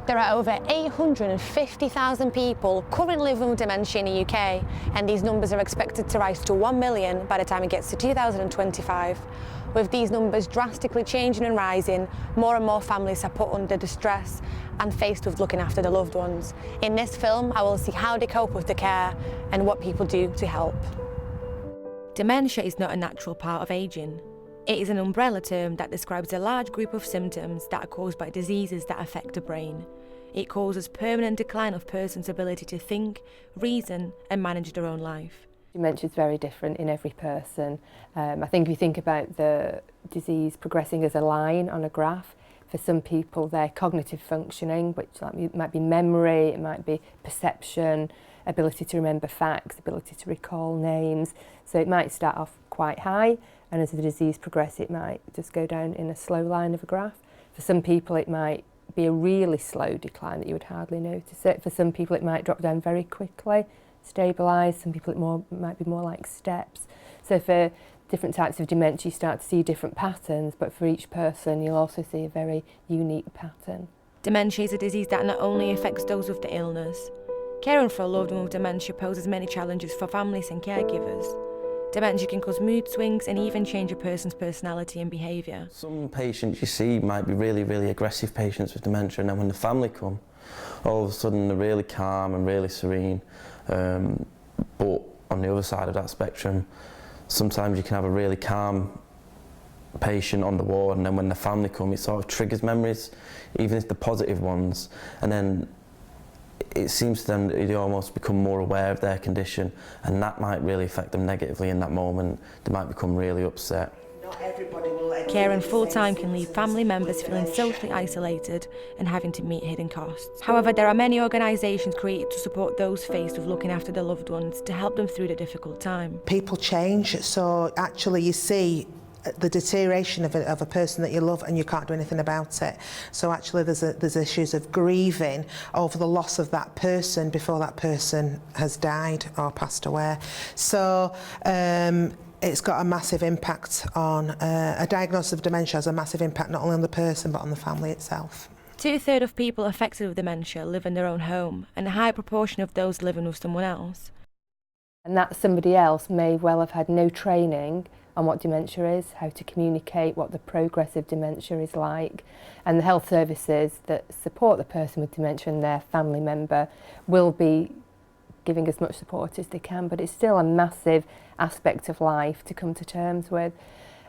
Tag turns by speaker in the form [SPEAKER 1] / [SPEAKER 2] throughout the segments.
[SPEAKER 1] There are over 850,000 people currently living with dementia in the UK, and these numbers are expected to rise to 1 million by the time it gets to 2025. With these numbers drastically changing and rising, more and more families are put under distress and faced with looking after their loved ones. In this film, I will see how they cope with the care and what people do to help. Dementia is not a natural part of ageing. It is an umbrella term that describes a large group of symptoms that are caused by diseases that affect the brain. It causes permanent decline of a person's ability to think, reason and manage their own life.
[SPEAKER 2] Dementia is very different in every person. I think if you think about the disease progressing as a line on a graph, for some people their cognitive functioning, which might be memory, it might be perception, ability to remember facts, ability to recall names. So it might start off quite high, and as the disease progresses it might just go down in a slow line of a graph. For some people it might be a really slow decline that you would hardly notice it. For some people it might drop down very quickly, stabilise. Some people it might be more like steps. So for different types of dementia you start to see different patterns, but for each person you'll also see a very unique pattern.
[SPEAKER 1] Dementia is a disease that not only affects those with the illness. Caring for a loved one with dementia poses many challenges for families and caregivers. Dementia can cause mood swings and even change a person's personality and behaviour.
[SPEAKER 3] Some patients you see might be really aggressive patients with dementia, and then when the family come, all of a sudden they're really calm and really serene. But on the other side of that spectrum, sometimes you can have a really calm patient on the ward, and then when the family come it sort of triggers memories, even if the positive ones, and then it seems to them that they almost become more aware of their condition, and that might really affect them negatively in that moment. They might become really upset.
[SPEAKER 1] Caring full-time can leave family members feeling socially isolated and having to meet hidden costs. However, there are many organisations created to support those faced with looking after their loved ones to help them through the difficult time.
[SPEAKER 4] People change, so actually you see the deterioration of a person that you love and you can't do anything about it. So actually there's issues of grieving over the loss of that person before that person has died or passed away. So it's got a massive impact on, a diagnosis of dementia has a massive impact not only on the person but on the family itself.
[SPEAKER 1] 2/3 of people affected with dementia live in their own home, and a high proportion of those living with someone else.
[SPEAKER 2] And that somebody else may well have had no training on what dementia is, how to communicate, what the progress of dementia is like, and the health services that support the person with dementia and their family member will be giving as much support as they can, but it's still a massive aspect of life to come to terms with.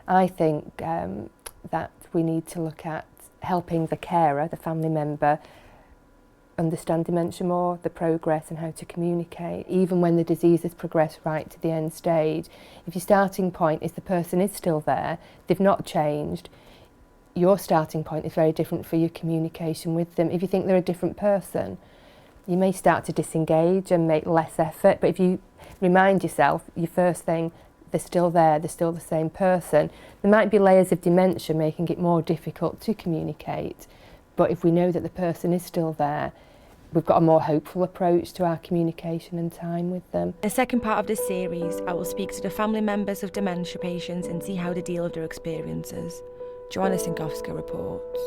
[SPEAKER 2] I think that we need to look at helping the carer, the family member, understand dementia more, the progress and how to communicate, even when the disease has progressed right to the end stage. If your starting point is the person is still there, they've not changed, your starting point is very different for your communication with them. If you think they're a different person, you may start to disengage and make less effort, but if you remind yourself, your first thing, they're still there, they're still the same person, there might be layers of dementia making it more difficult to communicate, but if we know that the person is still there, we've got a more hopeful approach to our communication and time with them.
[SPEAKER 1] In the second part of this series, I will speak to the family members of dementia patients and see how they deal with their experiences. Joanna Sinkowska reports.